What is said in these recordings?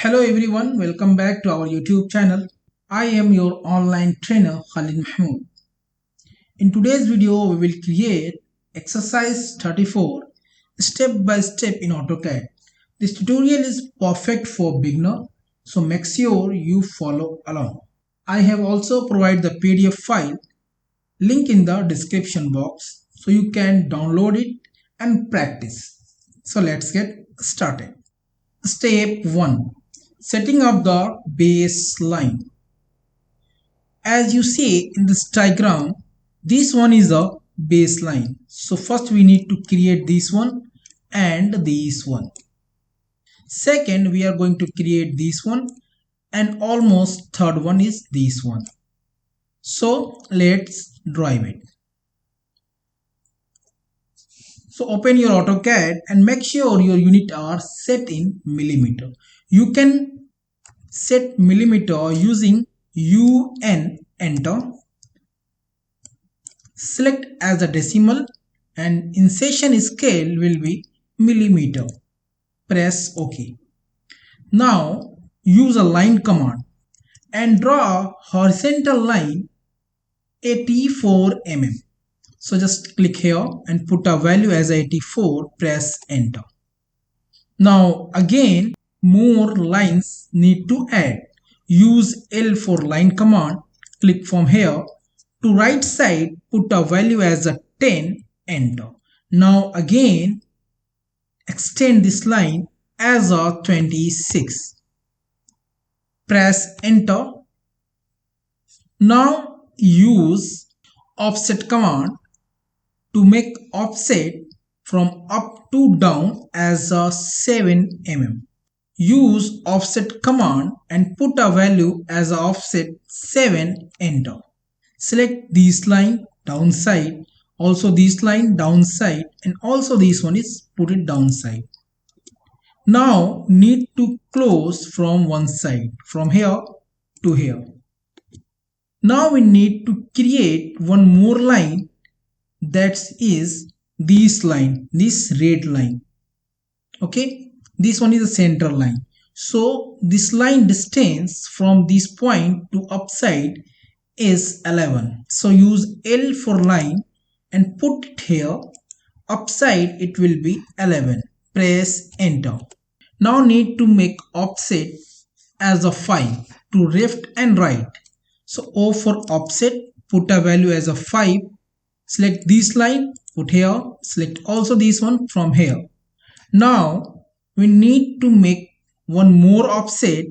Hello everyone, welcome back to our YouTube channel. I am your online trainer Khalid Mahmud. In today's video, we will create exercise 34 step by step in AutoCAD. This tutorial is perfect for beginner, so make sure you follow along. I have also provided the PDF file link in the description box so you can download it and practice. So let's get started. Step 1. Setting up the baseline. As you see in this diagram, this one is a baseline. So first we need to create this one and this one. Second, we are going to create this one, and almost third one is this one. So let's drive it. So open your AutoCAD and make sure your units are set in millimeter. You can set millimeter using UN, enter. Select as a decimal and insertion scale will be millimeter. Press OK. Now use a line command and draw a horizontal line 84 mm. So just click here and put a value as 84, press enter. Now again more lines need to add. Use L for line command, click from here to right side, put a value as a 10, enter. Now again extend this line as a 26. Press enter. Now use offset command to make offset from up to down as a 7 mm. Use offset command and put a value as a offset 7, enter. Select this line downside, also this line downside, and also this one is put it downside. Now need to close from one side, from here to here. Now we need to create one more line, that is this line, this red line. Okay, this one is the center line. So this line distance from this point to upside is 11. So use L for line and put it here. Upside it will be 11. Press enter. Now need to make offset as a 5 to left and right. So O for offset, put a value as a 5. Select this line, put here. Select also this one from here. Now we need to make one more offset,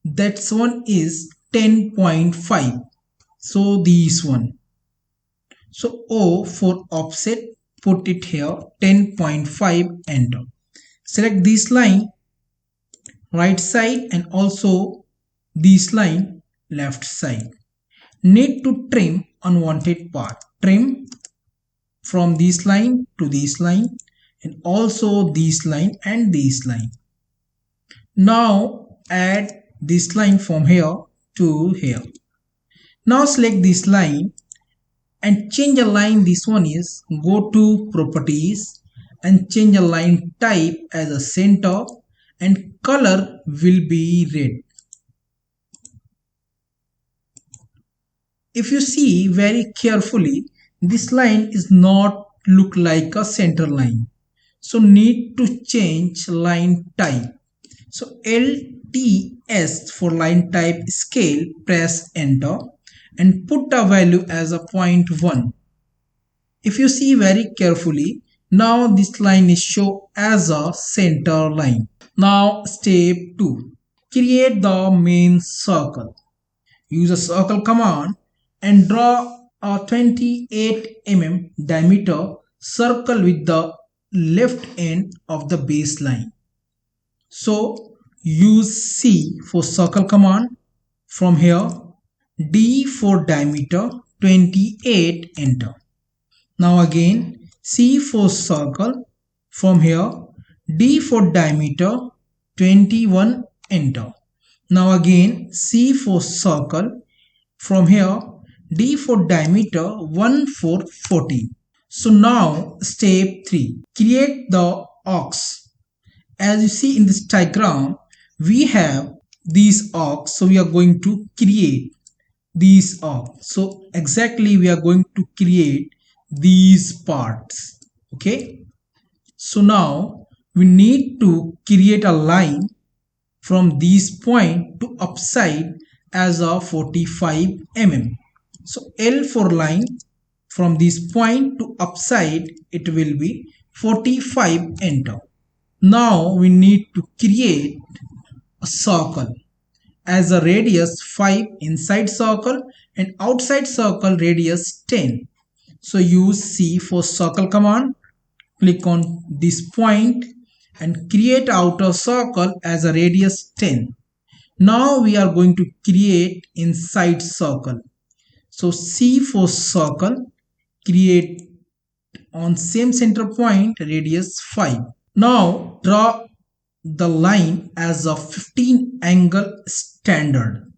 that one is 10.5. so this one. So O for offset, put it here 10.5, enter. Select this line right side and also this line left side. Need to trim unwanted part. Trim from this line to this line and also this line and this line. Now add this line from here to here. Now select this line and change a line. This one is go to properties and change a line type as a center and color will be red. If you see very carefully, this line is not look like a center line. So need to change line type. So LTS for line type scale, press enter and put a value as a 0.1. If you see very carefully, now this line is shown as a center line. Now step 2. Create the main circle. Use a circle command and draw a 28 mm diameter circle with the left end of the baseline. So use C for circle command from here, D for diameter 28, enter. Now again C for circle from here, D for diameter 21, enter. Now again C for circle from here, D for diameter 1 for 14. So now step 3. Create the arcs. As you see in this diagram, we have these arcs, so we are going to create these arcs. So exactly we are going to create these parts. Okay, so now we need to create a line from this point to upside as a 45 mm. So L for line from this point to upside, it will be 45. Enter. Now we need to create a circle as a radius 5 inside circle and outside circle radius 10. So use C for circle command, click on this point and create outer circle as a radius 10. Now we are going to create inside circle. So C for circle, create on same center point radius 5. Now draw the line as a 15 angle standard.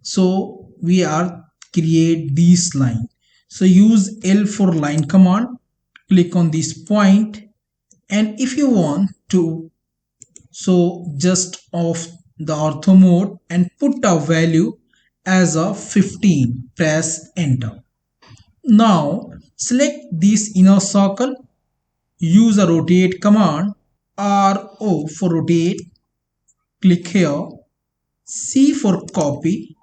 So we are create this line. So use L for line command, click on this point, and if you want to, so just off the ortho mode and put a value as a 15, press enter. Now select this inner circle, use a rotate command, RO for rotate, click here, C for copy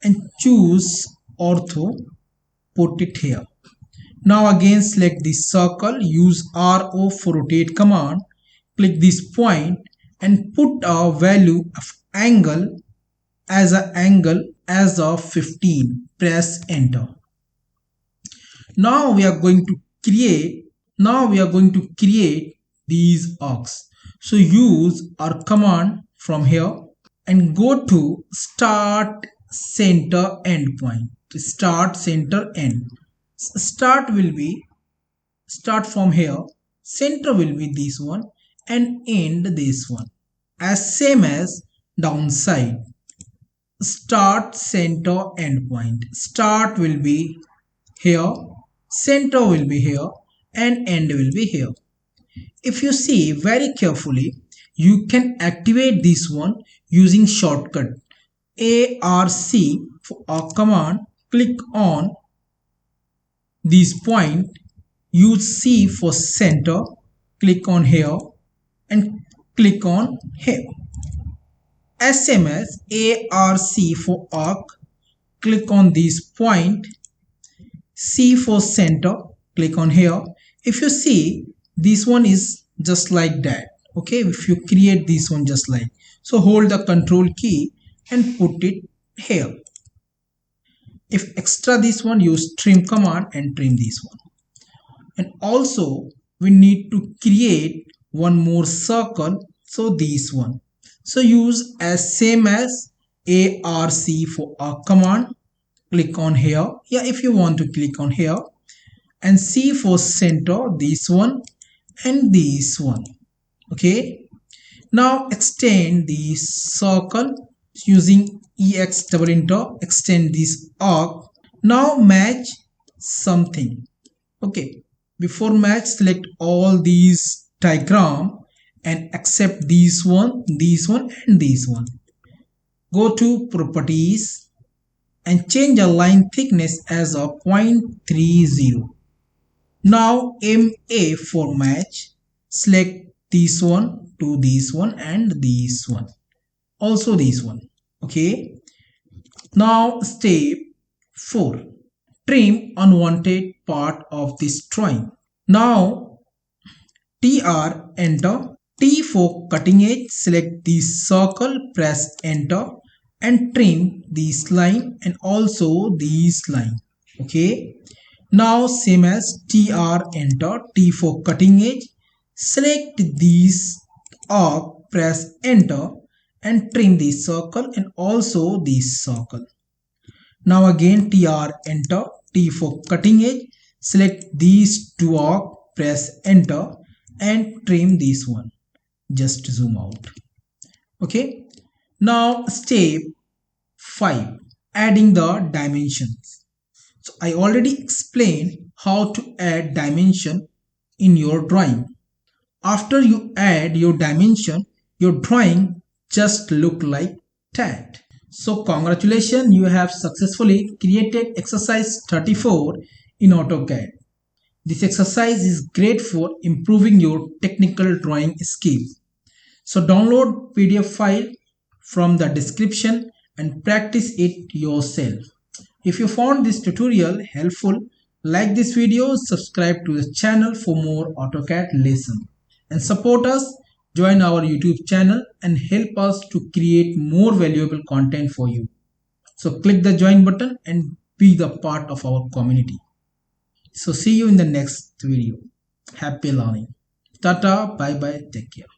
and choose ortho, put it here. Now again select this circle, use RO for rotate command, click this point and put a value of angle as a 15, press enter. Now we are going to create these arcs. So use our command from here and go to start center end point. Start center end. Start from here, center will be this one and end this one, as same as downside. Start center end point. Start will be here, center will be here and end will be here. If you see very carefully, you can activate this one using shortcut ARC for a command. Click on this point, use C for center, click on here and click on here. SMS ARC for arc, click on this point, C for center, click on here. If you see, this one is just like that. Okay, if you create this one just like so, hold the control key and put it here. If extra this one, use trim command and trim this one. And also we need to create one more circle, so this one. So use as same as ARC for a command, click on here. Yeah, if you want to click on here and C for center, this one and this one. Okay, now extend this circle using EX double enter, extend this arc. Now match something. Okay, before match, select all these diagram and accept this one and this one. Go to properties and change a line thickness as a 0.30. Now MA for match, select this one to this one and this one, also this one. Okay, now step 4, trim unwanted part of this drawing. Now TR, enter. T for cutting edge, select this circle, press enter and trim this line and also this line. Okay, now same as TR, enter. T for cutting edge, select this arc, press enter and trim this circle and also this circle. Now again TR, enter. T for cutting edge, select these two arc, press enter and trim this one. Just zoom out. Okay, now step 5, adding the dimensions. So I already explained how to add dimension in your drawing. After you add your dimension, your drawing just look like that. So congratulations, you have successfully created exercise 34 in AutoCAD. This exercise is great for improving your technical drawing skills. So download PDF file from the description and practice it yourself. If you found this tutorial helpful, like this video, subscribe to the channel for more AutoCAD lessons, and support us. Join our YouTube channel and help us to create more valuable content for you. So click the join button and be the part of our community. So see you in the next video. Happy learning. Tata, bye bye, take care.